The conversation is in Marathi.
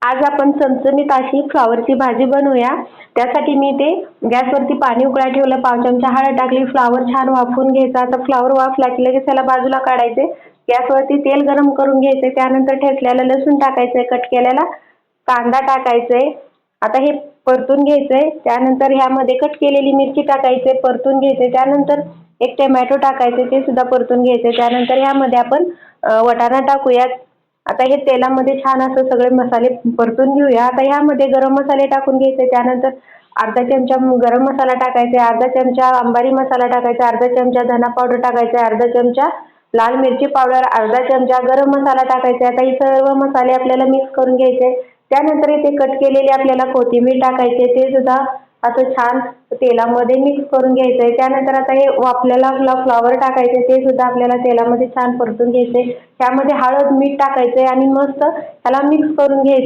आज आपण चमचमीत अशी फ्लॉवरची भाजी बनवूया. त्यासाठी मी ते गॅसवरती पाणी उकळायला ठेवलं, पाव चमचा हळद टाकली, फ्लॉवर छान वाफवून घ्यायचा. आता फ्लॉवर वाफला की लगेच त्याला बाजूला काढायचे. गॅसवरती तेल गरम करून घ्यायचे. त्यानंतर ठेचलेलं लसूण टाकायचंय, कट केलेला कांदा टाकायचंय. आता हे परतून घ्यायचंय. त्यानंतर ह्यामध्ये कट केलेली मिरची टाकायची, परतून घ्यायचे. त्यानंतर एक टोमॅटो टाकायचे, ते सुद्धा परतून घ्यायचे. त्यानंतर ह्यामध्ये आपण वाटाणा टाकूयात. आता हे तेलामध्ये छान असं सगळे मसाले परतून घेऊया. आता ह्यामध्ये गरम मसाले टाकून घ्यायचे. त्यानंतर अर्धा चमचा गरम मसाला टाकायचा, अर्धा चमचा अंबारी मसाला टाकायचा, अर्धा चमचा धना पावडर टाकायचा, अर्धा चमचा लाल मिरची पावडर, अर्धा चमचा गरम मसाला टाकायचा. आता हे सर्व मसाले आपल्याला मिक्स करून घ्यायचे. त्यानंतर इथे कट केलेली आपल्याला कोथिंबीर टाकायची, ते सुद्धा असं छान तेलामध्ये मिक्स करून घ्यायचंय. त्यानंतर आता हे वाफलेला फ्लॉवर टाकायचे, ते सुद्धा आपल्याला तेलामध्ये छान परतून घ्यायचे. त्यामध्ये हळद मीठ टाकायचंय आणि मस्त त्याला मिक्स करून घ्यायचंय.